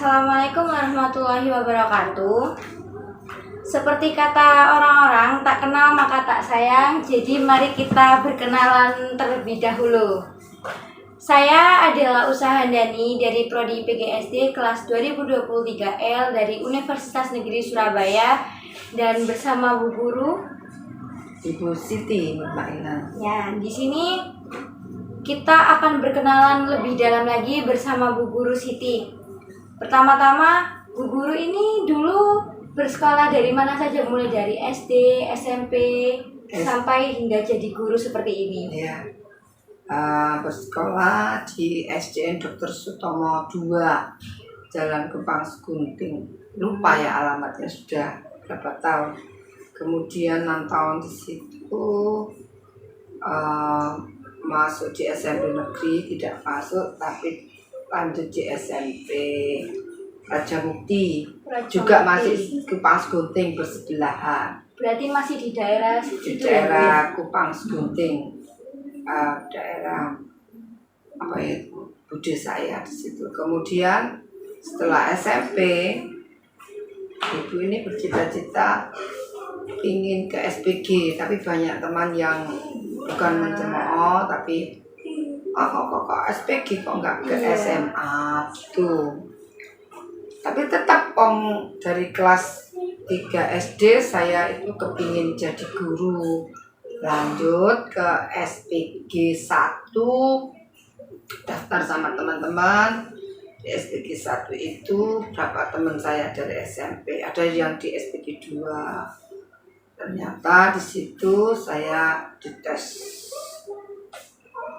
Assalamualaikum warahmatullahi wabarakatuh. Seperti kata orang-orang, tak kenal maka tak sayang. Jadi mari kita berkenalan terlebih dahulu. Saya adalah Usahadani dari Prodi PGSD kelas 2023L dari Universitas Negeri Surabaya, dan bersama Bu Guru Ibu Siti Mutmainah. ya. Di sini kita akan berkenalan lebih dalam lagi bersama Bu Guru Siti. Pertama-tama, Bu Guru ini dulu bersekolah dari mana saja, mulai dari SD, SMP, sampai hingga jadi guru seperti ini? Ya, bersekolah di SDN Dr. Sutomo 2, Jalan Kupang Segunting. Lupa ya alamatnya, sudah berapa tahun. Kemudian 6 tahun di situ, masuk di SMP negeri, tidak masuk, tapi lanjut di SMP Raja Mukti, juga masih Kupang Segunting bersebelahan. Berarti masih di daerah Di daerah Kupang Segunting, daerah apa ya, bude saya di situ. Kemudian setelah SMP, ibu ini bercita-cita ingin ke SPG, tapi banyak teman yang bukan mencemooh, tapi kok SPG kok nggak ke SMA gitu. Tapi tetap dari kelas 3 SD saya itu kepingin jadi guru. Lanjut ke SPG 1, daftar sama teman-teman. Di SPG 1 itu berapa teman saya dari SMP, ada yang di SPG 2. Ternyata di situ saya dites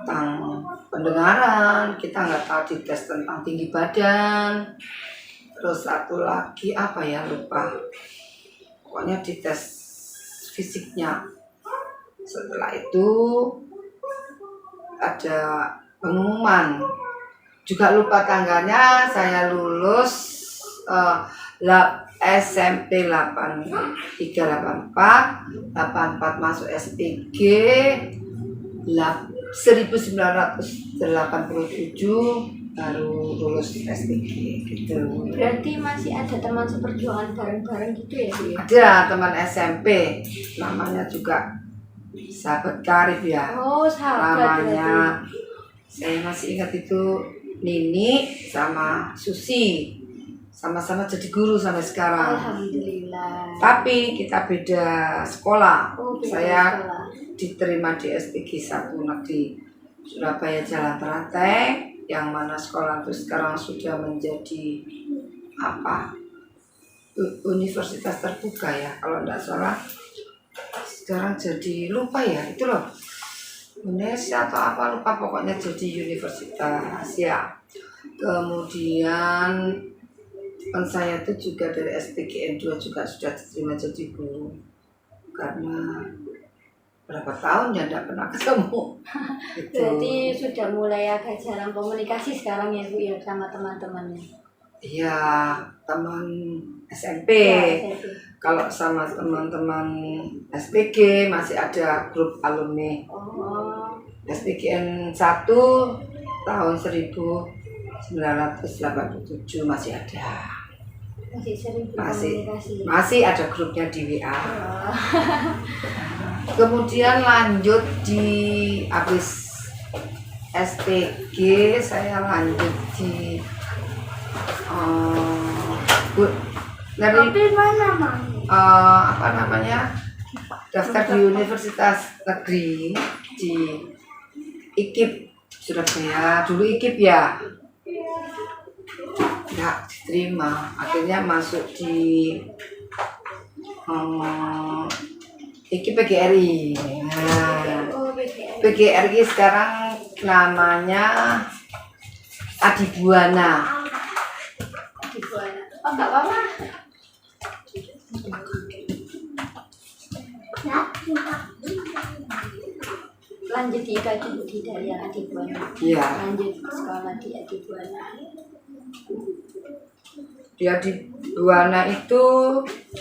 tentang pendengaran, kita nggak tahu dites tentang tinggi badan. Terus satu lagi apa ya, lupa. Pokoknya dites fisiknya. Setelah itu ada pengumuman. Juga lupa tanggalnya, saya lulus SMP 8384, 84 masuk SPG 1987, baru lulus SPG gitu. Berarti masih ada teman seperjuangan bareng-bareng gitu ya, Bu? Ada teman SMP, namanya juga sahabat karib ya. Oh, sahabat. Namanya saya masih ingat itu, Nini sama Susi, sama-sama jadi guru sampai sekarang. Alhamdulillah. Tapi kita beda sekolah. Beda Saya sekolah. diterima di SPG 1 Negeri Surabaya Jalan Teratai, yang mana sekolah itu sekarang sudah menjadi universitas terbuka ya, kalau tidak salah. Sekarang jadi, lupa ya, itu loh, Indonesia atau apa, lupa, pokoknya jadi universitas ya. Kemudian teman saya itu juga dari SPGN 2 juga sudah diterima jadi guru, karena berapa tahun ya tidak pernah ketemu. Gitu. Berarti sudah mulai agak jarang komunikasi sekarang ya, Bu, ya, sama teman-temannya? Iya, teman SMP. Ya, Kalau sama teman-teman SPG masih ada grup alumni. SPGN 1 tahun 1987 masih ada. Masih sering berkomunikasi. Masih ada grupnya di WA. Kemudian lanjut di habis SPG, saya lanjut di dari apa namanya, daftar di Universitas Negeri di IKIP Surabaya, dulu IKIP ya, nggak diterima, akhirnya masuk di IKIP PGRI. Nah, PGRI sekarang namanya Adibuana. Oh, nggak apa-apa. Lanjut di dari yang Adibuana. Iya. Lanjut sekolah di Adibuana. Di Adibuana itu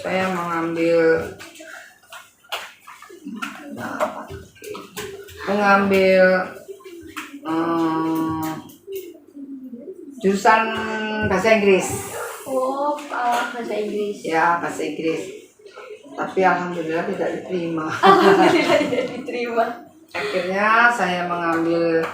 saya mengambil jurusan bahasa Inggris. Oh, bahasa Inggris. Ya, bahasa Inggris. Tapi alhamdulillah tidak diterima. Alhamdulillah tidak diterima. Akhirnya saya mengambil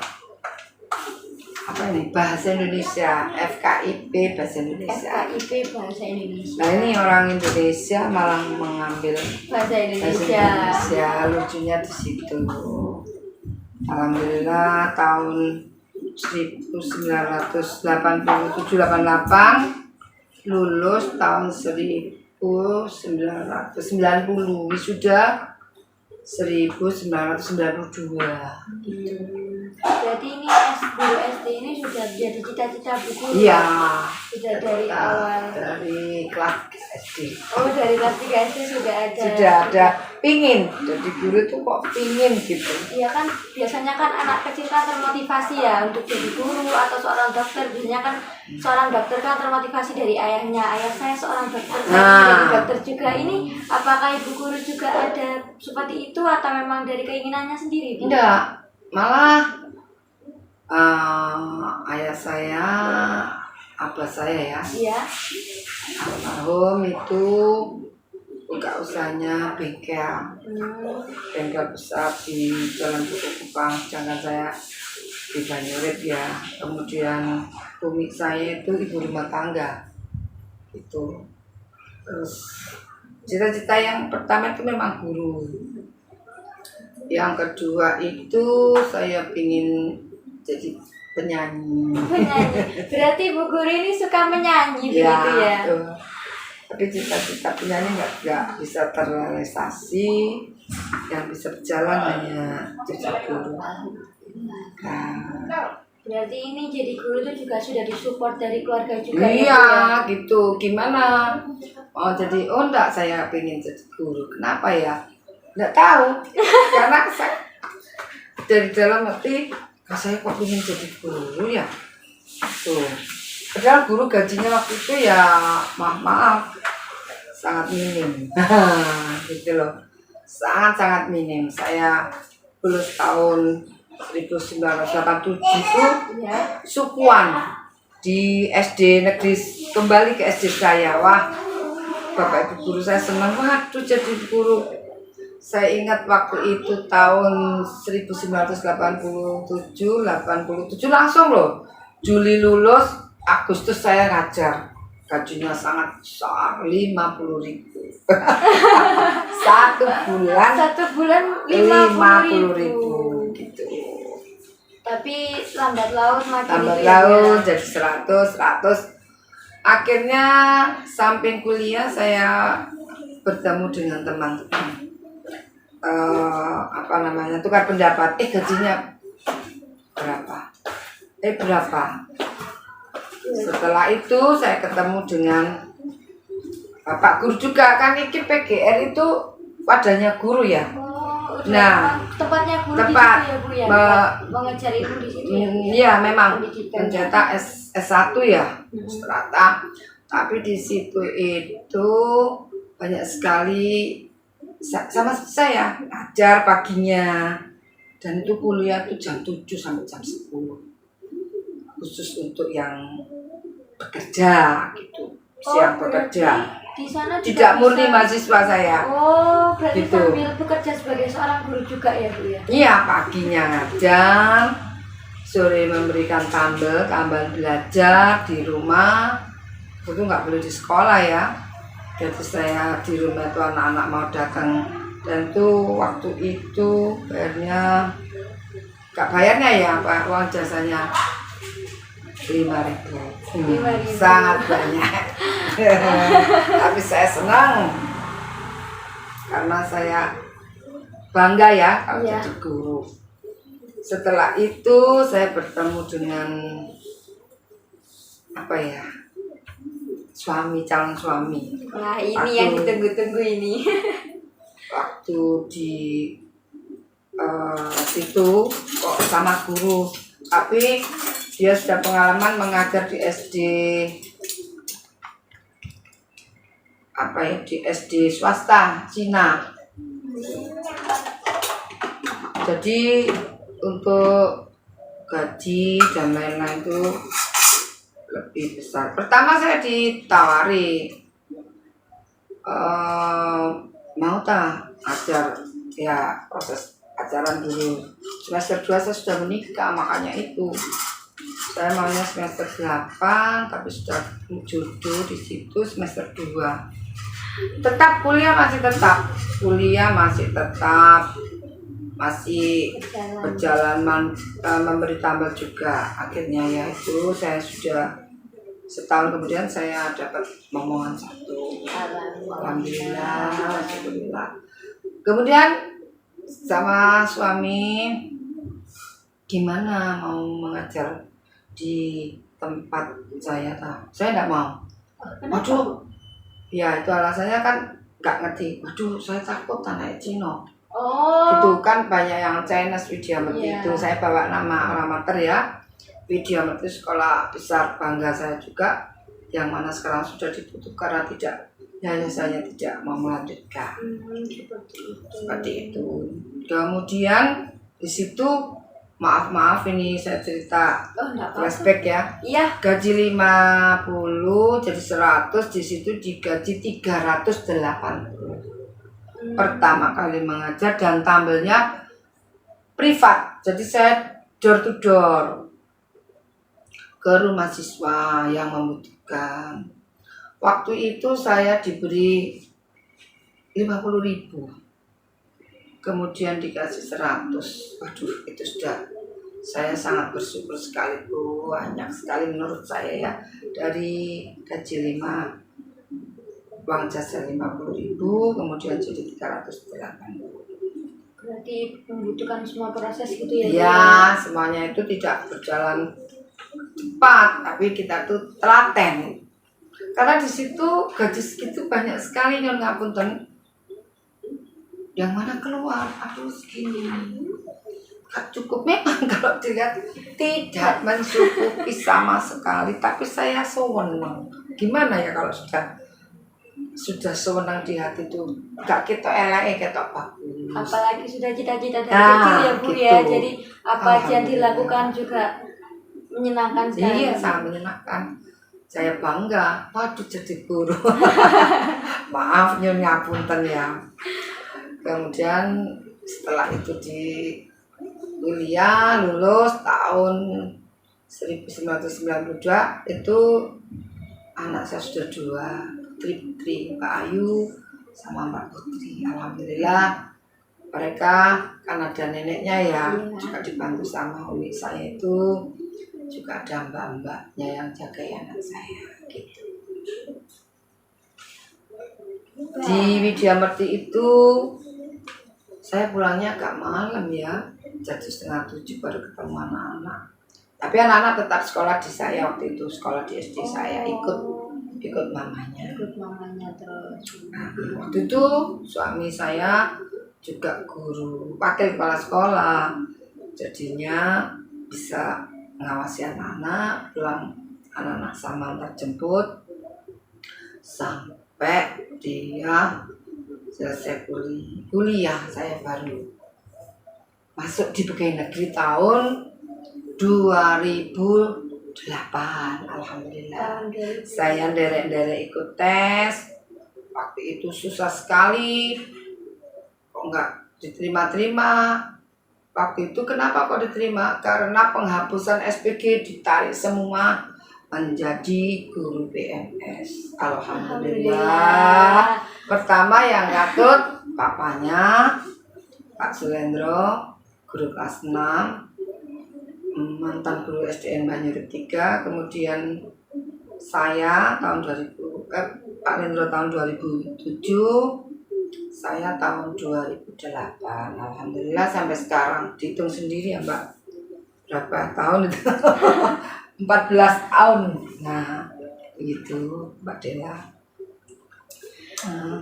bahasa Indonesia, FKIP bahasa Indonesia. FKIP bahasa Indonesia. Nah ini orang Indonesia malah mengambil bahasa Indonesia. Bahasa Indonesia, lucunya di situ. Alhamdulillah tahun 1987-88 lulus tahun 1990 wisuda 1992. Berarti ini guru SD ini sudah jadi cita-cita Bu Guru. Iya. Sudah dari awal. Dari kelas SD. Oh, dari kelas 3 SD sudah ada. Sudah ada pingin. Jadi guru itu kok pingin gitu. Iya kan, biasanya kan anak kecil kan termotivasi ya untuk jadi guru atau seorang dokter. Biasanya kan seorang dokter kan termotivasi dari ayahnya. Ayah saya seorang dokter, saya jadi dokter juga. Ini apakah Ibu Guru juga ada seperti itu atau memang dari keinginannya sendiri, Bu? Enggak. Malah ayah saya, abah saya ya, iya, almarhum itu buka usahanya bengkel, bengkel besar di Jalan Dukuh Kupang, sedangkan saya di Banyurit ya. Kemudian umi saya itu ibu rumah tangga, itu. Terus cita-cita yang pertama itu memang guru. Yang kedua itu saya ingin jadi penyanyi. Penyanyi. Berarti Bu Guru ini suka menyanyi begitu ya? Tuh. Tapi cita-cita penyanyi nggak bisa terrealisasi. Yang bisa berjalan hanya jadi guru. Berarti ini jadi guru itu juga sudah disupport dari keluarga juga. Iya, ya? gitu. Gimana? Enggak, saya pengen jadi guru. Kenapa ya? Nggak tahu, karena saya dari dalam hati saya kok ingin jadi guru ya. Tuh, padahal guru gajinya waktu itu ya maaf sangat minim, gitu loh, sangat minim. Saya lulus tahun 1987 itu ya. Sukuan di SD negeri, kembali ke SD saya. Wah, bapak ibu guru saya senang, waduh jadi guru. Saya ingat waktu itu tahun 1987 langsung loh. Juli lulus, Agustus saya ngajar. Gajinya sangat besar, 50.000. Satu bulan 50.000 gitu. Tapi lambat laun makin jadi 100. Akhirnya samping kuliah saya bertemu dengan teman-teman. Tukar pendapat, gajinya berapa? Setelah itu saya ketemu dengan Bapak Guru juga, kan ini PGR itu wadahnya guru ya. Nah, tempatnya guru tempat di situ ya, Bu ya. Mengajar ilmu di situ ya. Iya, memang mencetak S1 ya, strata. Tapi di situ itu banyak sekali sama saya ajar paginya, dan itu kuliah itu jam 7 sampai jam 10 khusus untuk yang bekerja gitu, siang bekerja. Di sana tidak murni mahasiswa saya. Oh, berarti gitu. sambil bekerja sebagai seorang guru juga ya, Bu ya? Iya, paginya ngajar, sore memberikan tambal belajar di rumah. Itu nggak boleh di sekolah ya. Jadi saya di rumah itu anak-anak mau datang, dan tuh waktu itu bayarnya nggak bayarnya ya Pak, uang jasanya 5.000. Sangat banyak. Tapi saya senang karena saya bangga ya kalau jadi guru. Setelah itu saya bertemu dengan calon suami. Nah, ini yang ditunggu-tunggu ini. Waktu di situ kok sama guru, tapi dia sudah pengalaman mengajar di SD di SD swasta Cina. Jadi untuk gaji dan lain-lain itu lebih besar. Pertama saya ditawari, mau tak ajar, ya proses pacaran dulu. Semester 2 saya sudah menikah, makanya itu saya maunya semester 8, tapi sudah jodoh di situ semester 2. Tetap kuliah masih tetap, masih berjalan memberi tambal juga. Akhirnya ya itu saya sudah setahun kemudian saya dapat momongan 1. Alhamdulillah. Kemudian sama suami, gimana mau mengajar di tempat saya tidak mau. Waduh, ya itu alasannya kan nggak ngerti. Waduh, saya takut anak Cino. Itu kan banyak yang Chinese Widya Mukti itu. Saya bawa nama alamater ya. Widya Mukti sekolah besar bangga saya juga, yang mana sekarang sudah ditutup karena saya tidak mau melanjutkan. Seperti itu. Kemudian di situ maaf ini saya cerita flashback ya. Iya. Gaji 50 jadi 100, di situ digaji 380. Pertama kali mengajar dan tampilnya privat. Jadi saya door to door ke rumah siswa yang membutuhkan. Waktu itu saya diberi 50.000. Kemudian dikasih 100. Waduh, itu sudah saya sangat bersyukur sekali, Bu. Banyak sekali menurut saya ya. Dari gaji 5, uang jasa 50.000, kemudian jadi 380. Berarti membutuhkan semua proses gitu ya? Ya, semuanya itu tidak berjalan cepat, tapi kita tuh telaten. Karena di situ gaji segitu banyak sekali, Nyon ngapunten. Yang mana keluar, aduh segini. Gak cukup memang kalau dilihat, tidak mencukupi sama sekali, tapi saya sewenang. Gimana ya kalau sudah sewenang di hati itu, gak kita elek kita bagus. Apalagi sudah cita-cita dari kecil ya Bu gitu. ya, jadi apa aja yang dilakukan juga menyenangkan sekali. Iya, sangat menyenangkan. Saya bangga, waduh jadi guru. Maaf Nyun ngapunten ya. Kemudian setelah itu di kuliah lulus tahun 1992 itu anak saya sudah 2, Putri Mbak Ayu sama Mbak Putri. Alhamdulillah mereka kan ada neneknya ya, juga dibantu sama umi saya itu, juga ada mbak-mbaknya yang jaga anak saya gitu. Di Widya Mukti itu saya pulangnya agak malam ya, jadi 6:30 baru ketemu anak-anak. Tapi anak-anak tetap sekolah di saya waktu itu, sekolah di SD saya ikut mamanya. Ikut mamanya terus. Nah, waktu itu suami saya juga guru, wakil kepala sekolah, jadinya bisa mengawasi anak-anak, pulang anak-anak sama antar jemput sampai dia selesai kuliah. Saya baru masuk di pegawai negeri tahun 2008. Alhamdulillah. Saya derek ikut tes. Waktu itu susah sekali, kok nggak diterima. Waktu itu kenapa kok diterima? Karena penghapusan SPG ditarik semua menjadi guru PNS. Alhamdulillah. Pertama yang ngatur papanya Pak Sulendro, guru kelas 6, mantan guru SDN Banyurit 3. Kemudian saya tahun 2000, Pak Lendro tahun 2007, saya tahun 2008. Alhamdulillah sampai sekarang, dihitung sendiri ya Mbak, berapa tahun itu? 14 tahun. Nah itu Mbak Dela.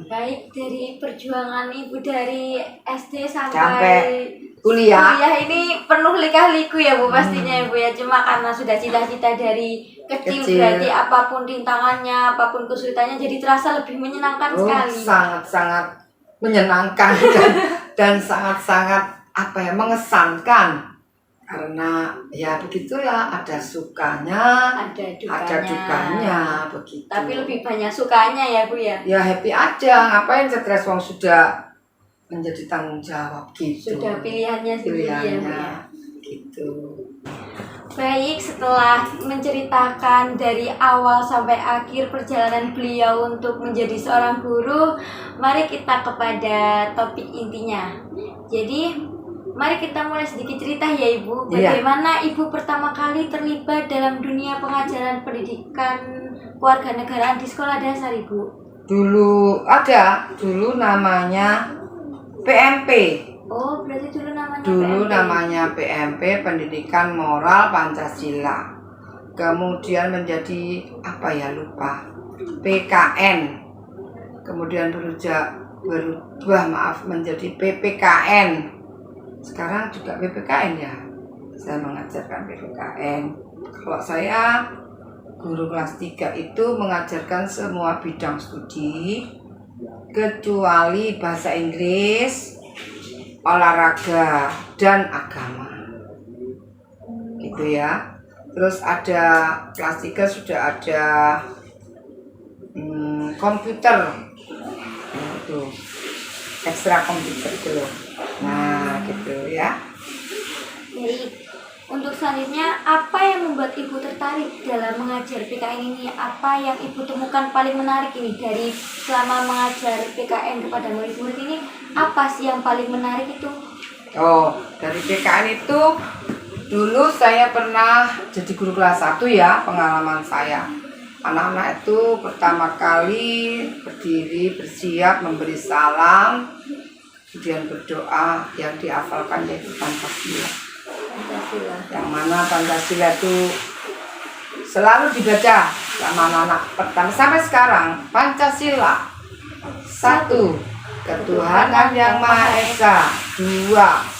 Baik, dari perjuangan Ibu dari SD sampai kuliah ini penuh lika-liku ya Bu pastinya ya Bu ya. Cuma karena sudah cita-cita dari kecil berarti apapun rintangannya, apapun kesulitannya jadi terasa lebih menyenangkan sekali. Sangat-sangat menyenangkan dan sangat-sangat mengesankan. karena ya begitulah, ada sukanya, ada dukanya begitu. Tapi lebih banyak sukanya ya Bu ya. Ya happy aja, ngapain stres wong sudah menjadi tanggung jawab gitu. Sudah pilihannya sendiri ya Bu ya. Gitu. Baik, setelah menceritakan dari awal sampai akhir perjalanan beliau untuk menjadi seorang guru, mari kita kepada topik intinya. Jadi, mari kita mulai sedikit cerita ya Ibu. Bagaimana Ibu pertama kali terlibat dalam dunia pengajaran pendidikan kewarganegaraan di sekolah dasar Ibu? Dulu namanya PMP. Oh, berarti dulu namanya Dulu PMP. namanya PMP, Pendidikan Moral Pancasila. Kemudian menjadi lupa. PKN. Kemudian berubah menjadi PPKN. Sekarang juga PPKN ya. Saya mengajarkan PPKN. Kalau saya guru kelas 3 itu mengajarkan semua bidang studi kecuali bahasa Inggris, olahraga, dan agama. Gitu ya. Terus ada kelas 3 sudah ada komputer. Itu ekstra komputer itu. Nah, gitu ya. Baik. Untuk selanjutnya, apa yang membuat Ibu tertarik dalam mengajar PKN ini? Apa yang Ibu temukan paling menarik ini dari selama mengajar PKN kepada murid-murid ini? Apa sih yang paling menarik itu? Oh, dari PKN itu dulu saya pernah jadi guru kelas 1 ya, pengalaman saya. Anak-anak itu pertama kali berdiri, bersiap, memberi salam, kemudian berdoa, yang dihafalkan yaitu Pancasila. Yang mana Pancasila itu selalu dibaca sama anak-anak pertama sampai sekarang. Pancasila 1. Ketuhanan yang Maha Esa. 2.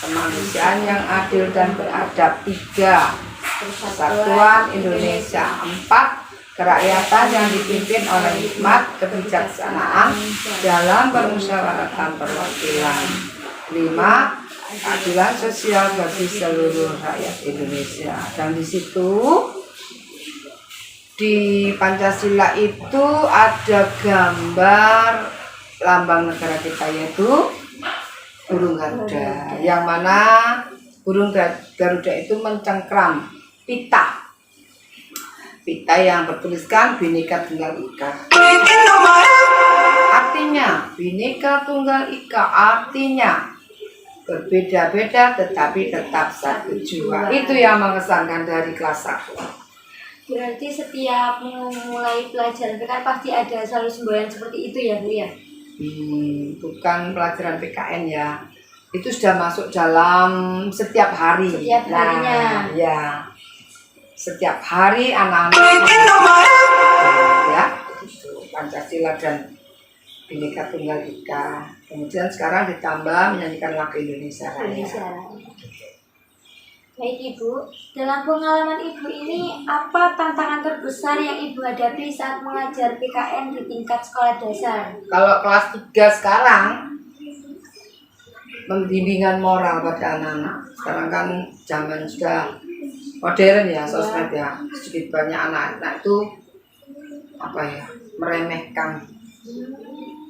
Kemanusiaan yang adil dan beradab. 3. Persatuan Indonesia. 4. Kerakyatan yang dipimpin oleh hikmat kebijaksanaan dalam permusyawaratan perwakilan. 5. Keadilan sosial bagi seluruh rakyat Indonesia. Dan di situ di Pancasila itu ada gambar lambang negara kita yaitu burung Garuda. Yang mana burung Garuda itu mencengkram pita yang bertuliskan Bhinneka Tunggal Ika. Artinya Bhinneka Tunggal Ika artinya berbeda-beda tetapi tetap satu jiwa. Itu yang mengesankan dari kelas 1. Berarti setiap memulai pelajaran PKN pasti ada selalu semboyan seperti itu ya Bu ya? Bukan pelajaran PKN ya. Itu sudah masuk dalam setiap hari. Setiap harinya. Ya. Setiap hari anak-anak ya, Pancasila dan Bhinneka Tunggal Ika. Kemudian sekarang ditambah menyanyikan lagu Indonesia Raya. Baik Ibu, dalam pengalaman Ibu ini apa tantangan terbesar yang Ibu hadapi saat mengajar PKN di tingkat sekolah dasar? Kalau kelas 3 sekarang pembimbingan moral pada anak-anak. Sekarang kan zaman sudah modern ya, sosmed ya. Sedikit banyak anak-anak itu meremehkan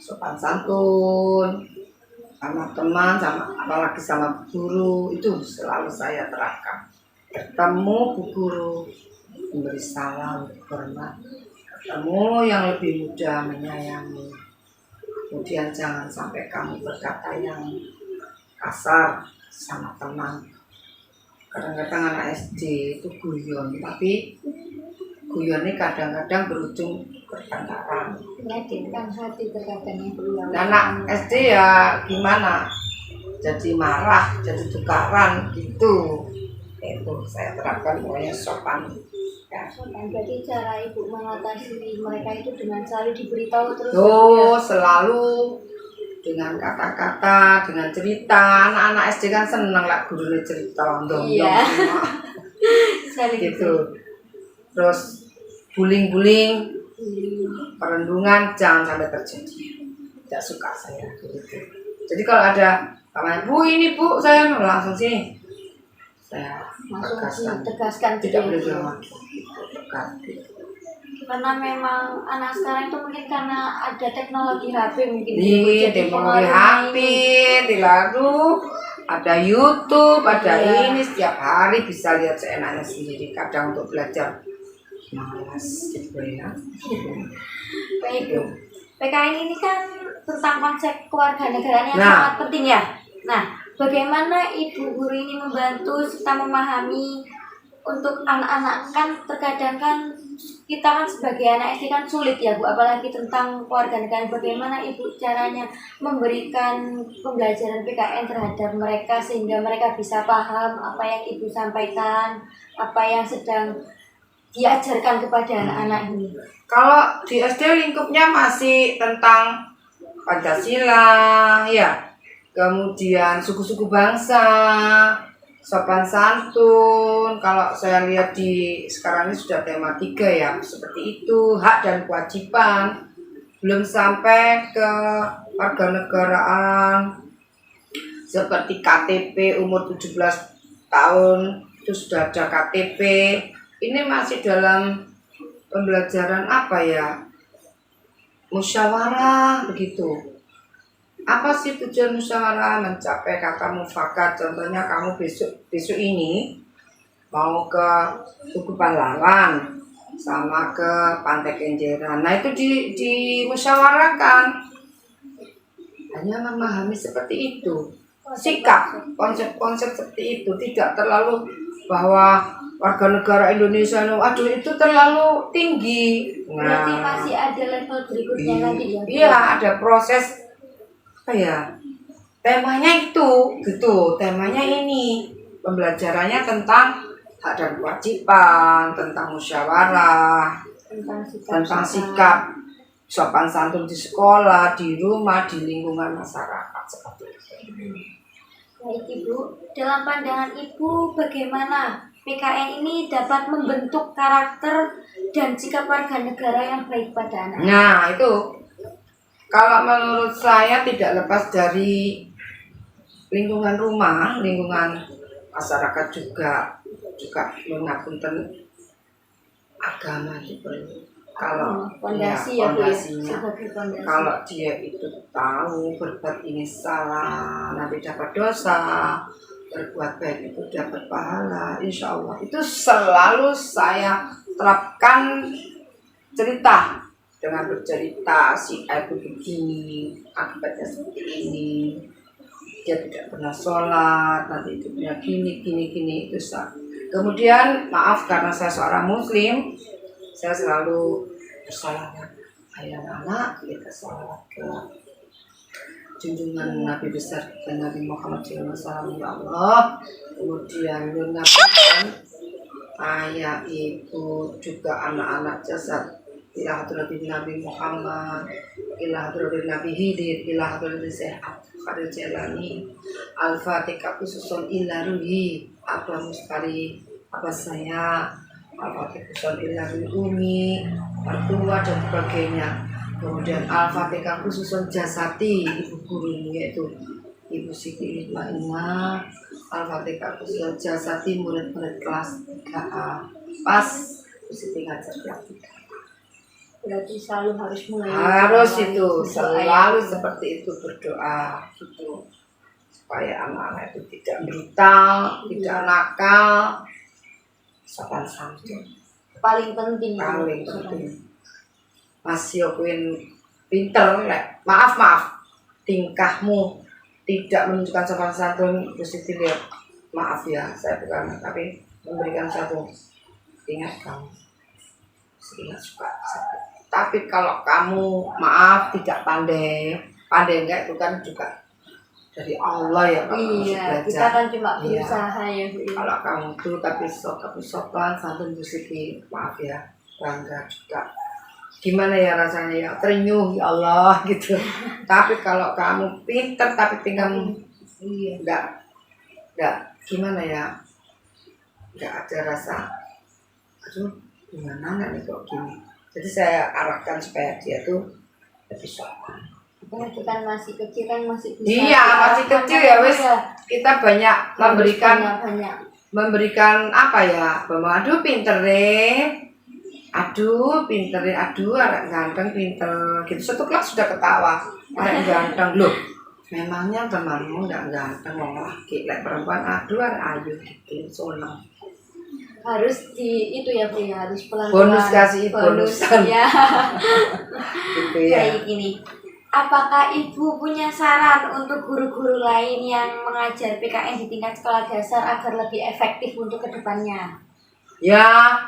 sopan santun sama teman, apalagi sama guru. Itu selalu saya terapkan. Ketemu bu guru memberi salam, hormat. Ketemu yang lebih muda menyayangi. Kemudian jangan sampai kamu berkata yang kasar sama teman. Kadang-kadang anak SD itu guyon, tapi guyon ini kadang-kadang berujung pertengkaran. Menyakitkan hati terkadang yang berulang. Anak SD ya gimana? Jadi marah, jadi tukaran gitu. Itu saya terapkan pokoknya sopan. Ya. Sopan, berarti cara Ibu mengatasi mereka itu dengan selalu diberitahu terus. Oh, selalu dengan kata-kata, dengan cerita. Anak-anak SD kan seneng lah gurunya cerita. Iya. Gitu. Terus bullying, perundungan jangan sampai terjadi. Tidak suka saya gitu. Jadi kalau ada namanya Bu ini Bu, saya langsung sini. saya langsung tegaskan ditegaskan tidak gitu boleh ya. diulang lagi gitu, tegas gitu. Karena memang anak sekarang itu mungkin karena ada teknologi HP mungkin Iya, jadi teknologi pengaruhnya HP, ini. lalu ada YouTube, ada Iya. ini setiap hari bisa lihat seenaknya sendiri. Kadang untuk belajar malas gitu ya. Baik Bu, PKN ini kan tentang konsep kewarganegaraan yang Nah. sangat penting ya. Nah, bagaimana Ibu Guru ini membantu serta memahami untuk anak-anak, kan terkadang kan kita kan sebagai anak SD kan sulit ya Bu, apalagi tentang kewarganegaraan. Bagaimana Ibu caranya memberikan pembelajaran PKN terhadap mereka sehingga mereka bisa paham apa yang Ibu sampaikan, apa yang sedang diajarkan kepada anak-anak ini. Kalau di SD lingkupnya masih tentang Pancasila, ya, kemudian suku-suku bangsa, sopan santun. Kalau saya lihat di sekarang ini sudah tema 3 ya, seperti itu, hak dan kewajiban. Belum sampai ke warganegaraan seperti KTP umur 17 tahun itu sudah ada KTP. Ini masih dalam pembelajaran apa ya? Musyawarah begitu. Apa sih tujuan musyawarah? Mencapai kata mufakat. Contohnya kamu besok ini mau ke Tugu Pahlawan sama ke Pantai Kenjeran. Nah itu dimusyawarahkan. Hanya memahami seperti itu. Sikap, konsep-konsep seperti itu tidak terlalu bahwa warga negara Indonesia, aduh itu terlalu tinggi. Berarti masih ada level berikutnya nanti ya? Iya, ada proses apa ya? Temanya itu, gitu. Temanya ini pembelajarannya tentang hak dan kewajiban, tentang musyawarah, tentang sikap, sopan santun di sekolah, di rumah, di lingkungan masyarakat seperti itu. Baik Ibu, dalam pandangan Ibu bagaimana PKN ini dapat membentuk karakter dan sikap warga negara yang baik pada anak? Nah itu, kalau menurut saya tidak lepas dari lingkungan rumah, lingkungan masyarakat juga mengapunten agama itu perlu. Kalau fondasi ya, fondasinya, sebagai fondasi. kalau dia itu tahu berbuat ini salah, nanti dapat dosa, berbuat baik itu dapat pahala, insya Allah. Itu selalu saya terapkan cerita dengan bercerita si A itu begini, akibatnya seperti ini. Dia tidak pernah sholat, nanti hidupnya gini itu sah. Kemudian maaf karena saya seorang muslim, saya selalu bersalawat, ayah anak kita salawat ke junjungan Nabi besar dan Nabi Muhammad SAW, ya Allah. Kemudian mengabarkan ayah, ibu, juga anak-anak jasad ila hadratin Nabi Muhammad, ila hadratin Nabi Hidir, ila hadratin Sehat Khadir Jalani, Al-Fatihah khususun illa ruhi, apa mustari, apa saya, Al-Fatihah khususun illa ruhi umi, mertua dan sebagainya. Kemudian Al-Fatihah khususun jasati, ibu gurumu yaitu Ibu Siti Ilma, Al-Fatihah khususun jasati murid-murid kelas 3A. Pas Ibu Siti ngajar kelas 3. Berarti selalu harus mulai itu selalu seperti itu, berdoa gitu supaya anak-anak itu tidak brutal, tidak nakal, sopan santun. Paling penting. Masih okuin pinter, maaf tingkahmu tidak menunjukkan sopan santun, positif ya, maaf ya, saya bukan, tapi memberikan satu ingat kamu ingat suka. Tapi kalau kamu maaf tidak pandai enggak itu kan juga dari Allah ya. Iya, kita kan cuma berusaha ya Bu. Kalau kamu itu tapi sopan santun positif, maaf ya, bangga juga. Gimana ya rasanya ya, terenyuh ya Allah gitu. Tapi kalau kamu pinter tapi tinggal enggak gimana ya, enggak ada rasa aduh gimana nih kok gini. Jadi saya arahkan supaya dia tuh lebih sopan. Itu kan masih kecil kan masih bisa. Iya masih kecil ya wes. Kita banyak memberikan banyak memberikan apa ya, bahwa aduh pinter deh, aduh pinter deh, aduh anak ganteng pinter gitu. Satu kelas sudah ketawa, anak ganteng loh. Memangnya temanmu nggak ganteng, mau laki, lek perempuan, aduh anak ayu gitu, seneng. Harus di itu ya Bu ya, harus pelan-pelan. Bonus kasih bonusan. Ya. Gitu ya. Kayak gini. Apakah Ibu punya saran untuk guru-guru lain yang mengajar PKN di tingkat sekolah dasar agar lebih efektif untuk kedepannya? Ya,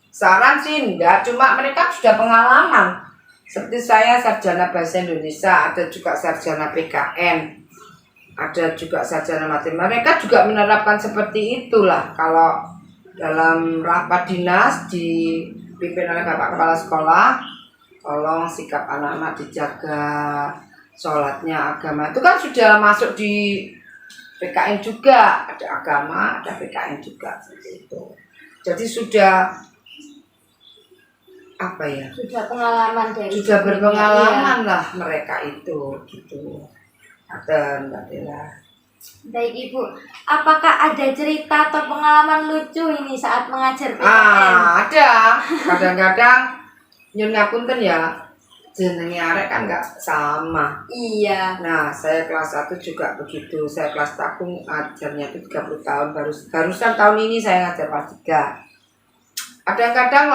saran sih enggak, cuma mereka sudah pengalaman. Seperti saya sarjana bahasa Indonesia, ada juga sarjana PKN, ada juga sarjana matematika. Mereka juga menerapkan seperti itulah. Kalau dalam rapat dinas dipimpin oleh Bapak Kepala Sekolah, tolong sikap anak-anak dijaga, sholatnya, agama itu kan sudah masuk di PKN juga, ada agama, ada PKN juga seperti itu. Jadi sudah apa ya? Sudah pengalaman dari Sudah berpengalaman ya. lah mereka itu gitu. Ada Mbak Bella. Baik Ibu, apakah ada cerita atau pengalaman lucu ini saat mengajar PKN? Ada. Kadang-kadang nyun ngapunten ya, jenenge arek kan nggak sama. Iya. Nah, saya kelas 1 juga begitu. Saya kelas takung ajarnya itu 30 tahun barusan tahun ini saya ngajar kelas 3. Kadang-kadang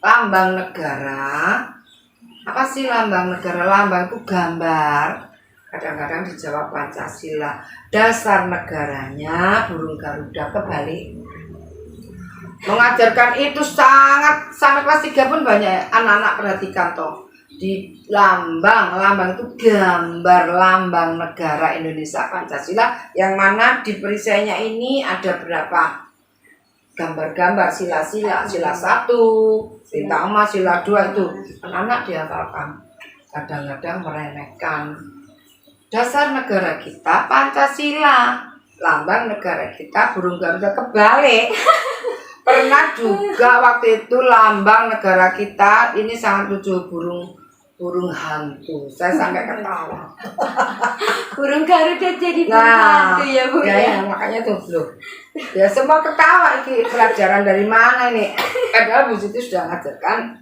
lambang negara. Apa sih lambang negara? Lambang itu gambar. Kadang-kadang dijawab Pancasila. Dasar negaranya burung Garuda kebalik. Mengajarkan itu sangat, sampai kelas 3 pun banyak anak-anak perhatikan toh. Di lambang itu gambar lambang negara Indonesia Pancasila, yang mana di perisainya ini ada berapa gambar-gambar sila-sila, sila 1, bintang emas, sila 2 itu anak-anak dihafalkan. Kadang-kadang meremehkan. Dasar negara kita Pancasila, lambang negara kita burung Garuda kebalik. Pernah juga waktu itu lambang negara kita ini sangat lucu, burung hantu. Saya sampai ketawa. Burung Garuda jadi burung hantu ya Bu ya, makanya tuh loh. Ya semua ketawa, ini pelajaran dari mana ini? Padahal Bu Siti sudah ngajarkan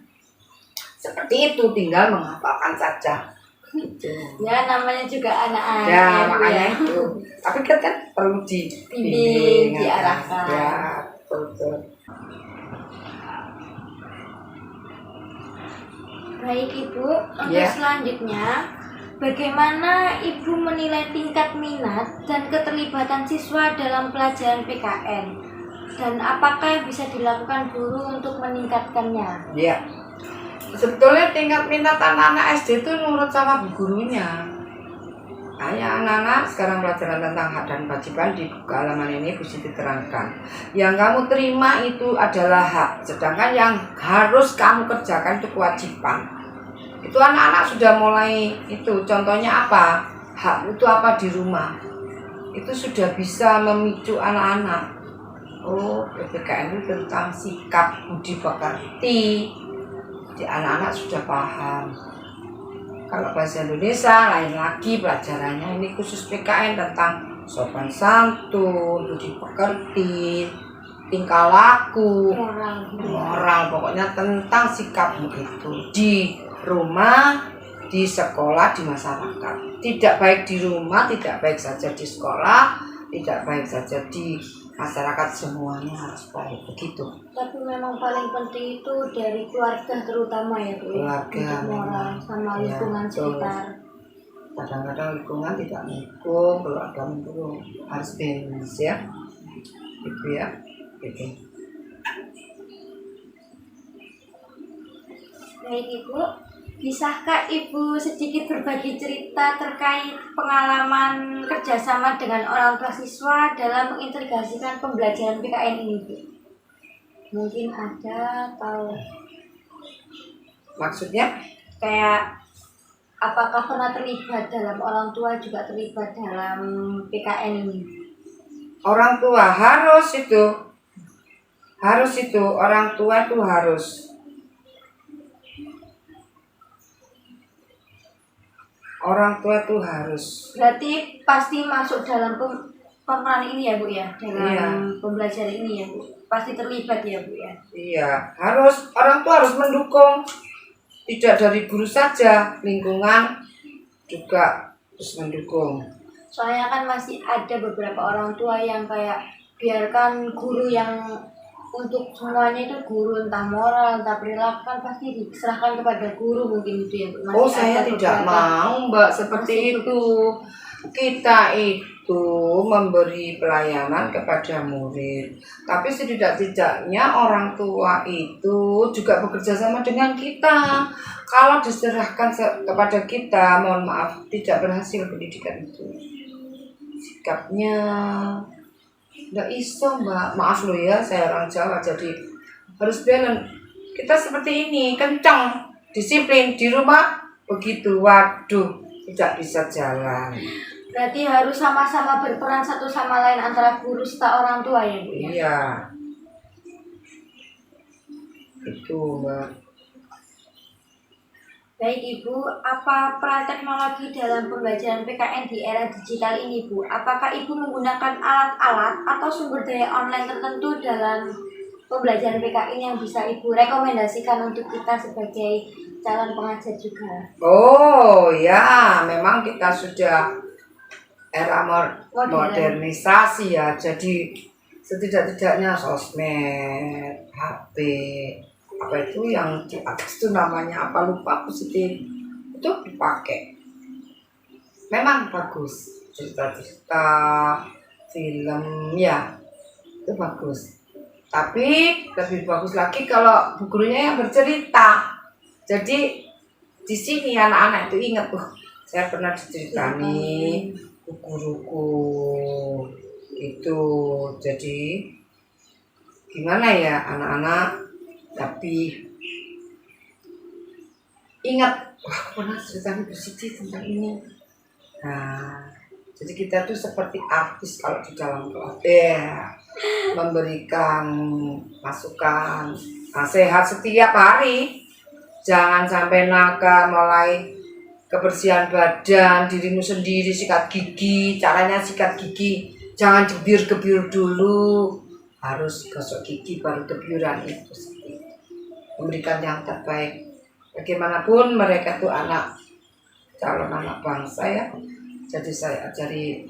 seperti itu, tinggal menghafalkan saja. Gitu. Ya namanya juga anak-anak Ya makanya itu. Tapi kan perlu dibimbing, diarahkan. Ya betul. Baik Ibu, untuk selanjutnya, bagaimana Ibu menilai tingkat minat dan keterlibatan siswa dalam pelajaran PKN? Dan apakah bisa dilakukan guru untuk meningkatkannya? Ya, sebetulnya tingkat minat anak-anak SD itu nurut sama bu gurunya. Kayak anak-anak sekarang pelajaran tentang hak dan kewajiban di buku halaman ini Bu Siti terangkan. Yang kamu terima itu adalah hak, sedangkan yang harus kamu kerjakan itu kewajiban. Itu anak-anak sudah mulai itu. Contohnya apa? Hak itu apa di rumah? Itu sudah bisa memicu anak-anak. Oh, PPKN itu tentang sikap budi pekerti. Jadi anak-anak sudah paham. Kalau bahasa Indonesia lain lagi pelajarannya, ini khusus PKN tentang sopan santun, budi pekerti, tingkah laku, moral, pokoknya tentang sikap begitu di rumah, di sekolah, di masyarakat. Tidak baik di rumah, tidak baik saja di sekolah, tidak baik saja di masyarakat, semuanya harus baik begitu. Tapi memang paling penting itu dari keluarga terutama ya Bu. Keluarga moral sama lingkungan sekitar. Kadang-kadang lingkungan tidak mendukung, keluarga mendukung, harus balance ya. Gitu ya. Gitu. Baik Ibu, bisakah Ibu sedikit berbagi cerita terkait pengalaman kerjasama dengan orang tua siswa dalam mengintegrasikan pembelajaran PKN ini Bu? Mungkin ada atau maksudnya kayak apakah pernah terlibat dalam orang tua juga terlibat dalam PKN ini? Orang tua harus itu orang tua itu harus. Orang tua itu harus. Berarti pasti masuk dalam pemeran ini ya Bu ya, dalam Iya. pembelajaran ini ya Bu, pasti terlibat ya Bu ya. Iya, orang tua harus mendukung, tidak dari guru saja, lingkungan juga harus mendukung. Soalnya kan masih ada beberapa orang tua yang kayak biarkan guru yang untuk semuanya itu guru, entah moral, entah perilaku, kan pasti diserahkan kepada guru mungkin itu ya Bu. Masih Oh, saya ada tidak beberapa. mau, Mbak, seperti Masih itu. Kita itu memberi pelayanan kepada murid, tapi setidak-tidaknya orang tua itu juga bekerja sama dengan kita. Kalau diserahkan kepada kita, mohon maaf, tidak berhasil pendidikan itu. Sikapnya nggak iso, Mbak. Maaf loh ya, saya orang Jawa, jadi harus balance. Kita seperti ini, kencang, disiplin di rumah, begitu, waduh, tidak bisa jalan. Berarti harus sama-sama berperan satu sama lain antara guru serta orang tua ya Bu ya. Iya, itu, Mbak. Baik Ibu, apa peran teknologi dalam pembelajaran PKN di era digital ini Bu? Apakah Ibu menggunakan alat-alat atau sumber daya online tertentu dalam pembelajaran PKN yang bisa Ibu rekomendasikan untuk kita sebagai calon pengajar juga? Oh ya, memang kita sudah era modernisasi ya, jadi setidak-tidaknya sosmed, HP, apa itu yang di atas itu namanya apa lupa aku sih, itu dipakai. Memang bagus, cerita-cerita, film ya, itu bagus. Tapi lebih bagus lagi kalau bu gurunya yang bercerita. Jadi di sini anak-anak itu ingat tuh, saya pernah diceritani guruku itu. Jadi gimana ya anak-anak, tapi ingat, wah aku pernah ceritanya Bu Siti tentang ini. Nah, jadi kita tuh seperti artis kalau di dalam kelas, memberikan masukan, nasihat setiap hari. Jangan sampai nakal, mulai kebersihan badan, dirimu sendiri, sikat gigi, caranya sikat gigi, jangan gebyur-gebyur dulu, harus gosok gigi baru gebyuran, itu sih. Memberikan yang terbaik. Bagaimanapun mereka tuh anak, calon anak bangsa ya. Jadi saya ajari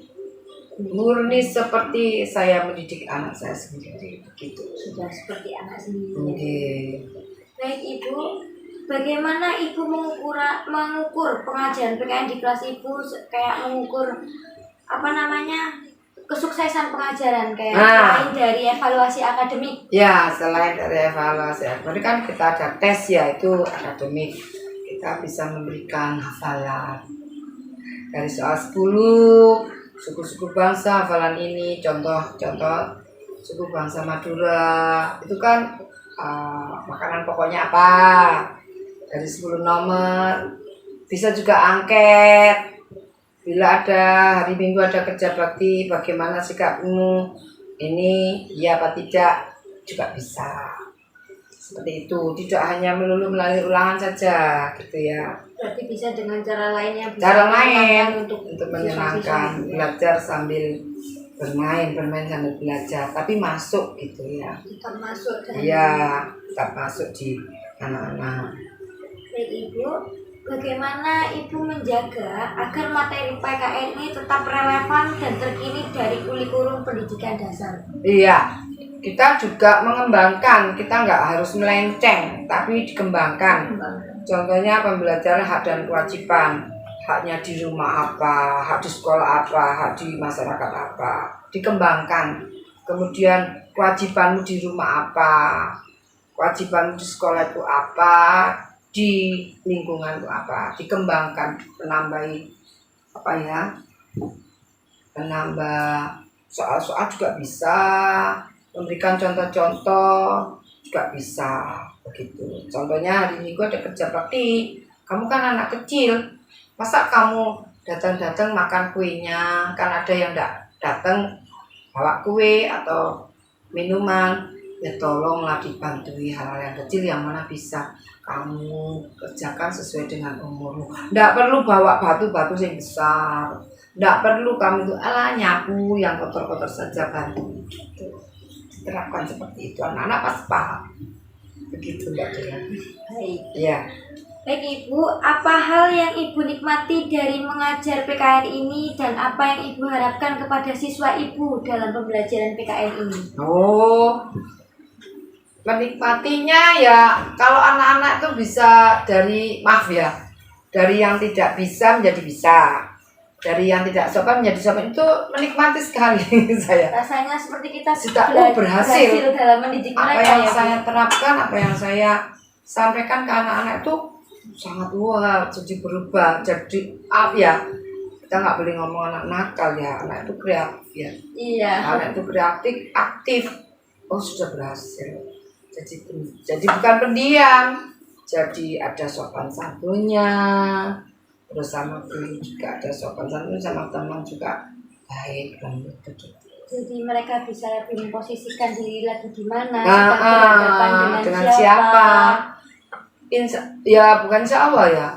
murni seperti saya mendidik anak saya sendiri, begitu. Sudah seperti anak sendiri. Oke. Baik Ibu, bagaimana Ibu mengukur pengajaran PKN di kelas Ibu, kayak mengukur apa namanya kesuksesan pengajaran kayak selain dari evaluasi akademik? Ya, selain dari evaluasi akademik kan kita ada tes ya, itu akademik. Kita bisa memberikan hafalan dari soal 10 suku-suku bangsa, hafalan ini contoh suku bangsa Madura itu kan makanan pokoknya apa, dari 10 nomor. Bisa juga angket, bila ada hari Minggu ada kerja bakti, bagaimana sikapmu, ini iya apa tidak, juga bisa. Seperti itu, tidak hanya melulu melalui ulangan saja gitu ya. Berarti bisa dengan cara lain yang bisa Cara lain untuk menyenangkan, belajar sambil bermain sambil belajar, tapi masuk gitu ya. tetap masuk dan Iya, tetap masuk di anak-anak. Baik Ibu, bagaimana Ibu menjaga agar materi PKN ini tetap relevan dan terkini dari kurikulum pendidikan dasar? Iya, kita juga mengembangkan, kita nggak harus melenceng, tapi dikembangkan. Contohnya pembelajaran hak dan kewajiban, haknya di rumah apa, hak di sekolah apa, hak di masyarakat apa, dikembangkan. Kemudian kewajibanmu di rumah apa, kewajibanmu di sekolah itu apa, di lingkungan itu apa, dikembangkan, menambah soal-soal juga bisa, memberikan contoh-contoh juga bisa, begitu. Contohnya hari Minggu ada kerja bakti, kamu kan anak kecil, masa kamu datang-datang makan kuenya, kan ada yang enggak datang bawa kue atau minuman, ya tolonglah dibantui hal-hal yang kecil yang mana bisa kamu kerjakan sesuai dengan umurmu. Enggak perlu bawa batu-batu yang besar, Nggak perlu kamu tuh alah nyapu yang kotor-kotor saja bantu. Gitu. Diterapkan seperti itu, anak-anak pasti paham. Begitu Mbak Dela. Baik. Ya. Baik Ibu, apa hal yang Ibu nikmati dari mengajar PKN ini dan apa yang Ibu harapkan kepada siswa Ibu dalam pembelajaran PKN ini? Oh, menikmatinya ya kalau anak-anak itu bisa dari dari yang tidak bisa menjadi bisa, dari yang tidak sopan menjadi sopan, itu menikmati sekali saya. Rasanya seperti kita Sudah berhasil dalam mendidik apa mereka yang ya, Bu? saya terapkan, apa yang saya sampaikan ke anak-anak itu sangat luar, jadi berubah, jadi kita nggak boleh ngomong anak nakal ya, anak itu kreatif ya. Iya. Anak itu kreatif, aktif. Oh sudah berhasil. Jadi bukan pendiam. Jadi ada sopan santunnya. Terus sama guru juga ada sopan santun, sama teman juga baik dan begitu. Jadi mereka bisa lebih memposisikan diri lagi di mana, dengan siapa. Ya bukan insya Allah ya.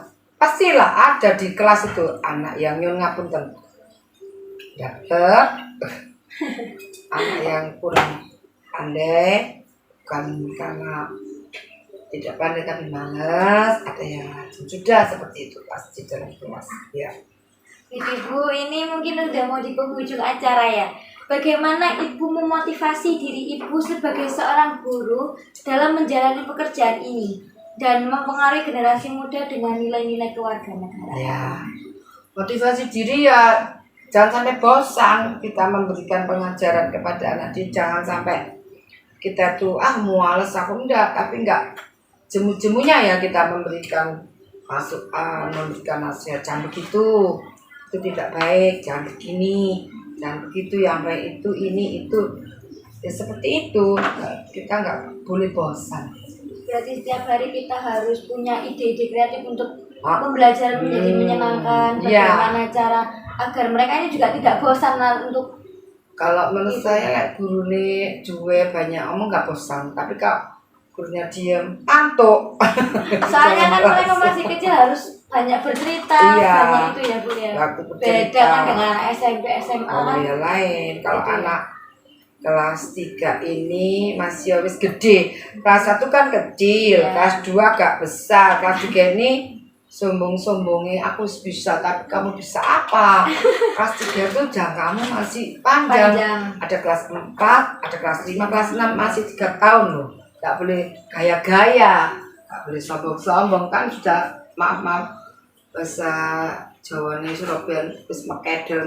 Pastilah ada di kelas itu anak yang nyun ngapunten. Dapat anak yang kurang pandai, bukan karena tidak pandai tapi malas, ada yang rajin, sudah seperti itu pasti dalam kelas ya. Ibu, ini mungkin udah mau di penghujung acara ya. Bagaimana Ibu memotivasi diri Ibu sebagai seorang guru dalam menjalani pekerjaan ini dan mempengaruhi generasi muda dengan nilai-nilai kewarganegaraan? Ya, motivasi diri ya jangan sampai bosan kita memberikan pengajaran kepada anak didik. Jangan sampai kita tuh muales aku tapi enggak jemu-jemunya ya kita memberikan masukan, memberikan nasihat, jangan begitu, itu tidak baik, jangan begini, jangan begitu, yang baik itu ini itu ya seperti itu. Kita nggak boleh bosan. Berarti setiap hari kita harus punya ide-ide kreatif untuk pembelajaran menjadi menyenangkan. Bagaimana cara agar mereka ini juga tidak bosan untuk. Kalau menurut saya kayak guru nih juwe banyak omong nggak bosan, tapi kalau gurunya diem antuk. Soalnya kan mereka masih kecil harus banyak bercerita, banyak itu ya Bu ya. Beda kan dengan SMP, SMA. Oh ya lain. Kalau anak kelas 3 ini masih habis gede. Kelas 1 kan kecil, kelas 2 agak besar, kelas 3 ini sombong-sombongnya aku bisa, tapi kamu bisa apa? Kelas 3 itu jangkamu masih panjang. Ada kelas 4, ada kelas 5, kelas 6 masih 3 tahun loh. Gak boleh gaya-gaya, gak boleh sombong-sombong, kan sudah maaf bahasa Jawa nih Surabaya terus mekedel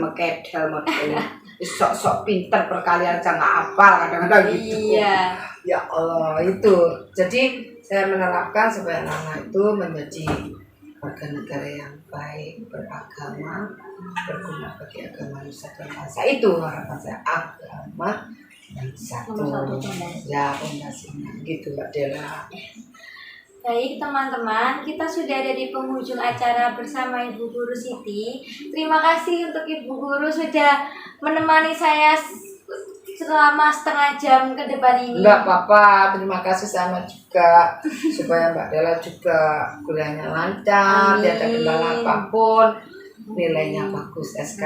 sok-sok pinter perkalian aja nggak hafal kadang-kadang gitu. Iya. Ya Allah itu. Jadi saya menerapkan supaya anak-anak itu menjadi warga negara yang baik, beragama, berguna bagi agama Nusa dan bangsa. Itu harapan saya, agama yang satu. Ya fondasinya gitu Mbak Dela. Baik teman-teman, kita sudah ada di penghujung acara bersama Ibu Guru Siti. Terima kasih untuk Ibu Guru sudah menemani saya selama setengah jam ke depan ini. Enggak apa-apa, terima kasih sama juga supaya Mbak Dela juga kuliahnya lancar, tidak ada kendala apapun, nilainya bagus SK.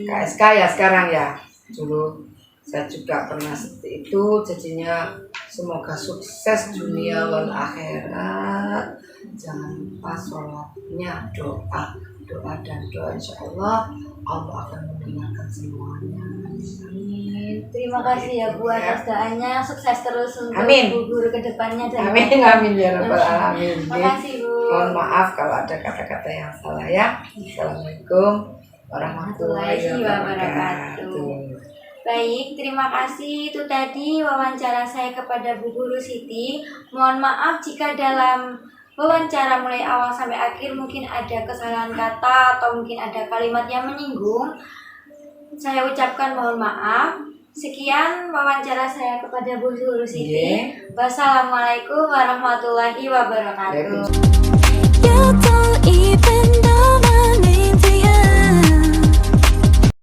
KSK ya sekarang ya. Dulu saya juga pernah seperti itu, jadinya semoga sukses dunia dan akhirat. Jangan lupa sholatnya, doa dan doa, insya Allah Allah akan mendengarkan semuanya. Amin. Terima kasih ya Bu atas doanya, sukses terus untuk Amin. Bu Guru ke depannya. Amin ya rabbal alamin. Terima kasih Bu. Mohon maaf kalau ada kata-kata yang salah ya. Assalamualaikum warahmatullahi wabarakatuh. Baik, terima kasih. Itu tadi wawancara saya kepada Bu Guru Siti. Mohon maaf jika dalam wawancara mulai awal sampai akhir mungkin ada kesalahan kata atau mungkin ada kalimat yang menyinggung. Saya ucapkan mohon maaf. Sekian wawancara saya kepada Bu Guru Siti. Wassalamualaikum warahmatullahi wabarakatuh.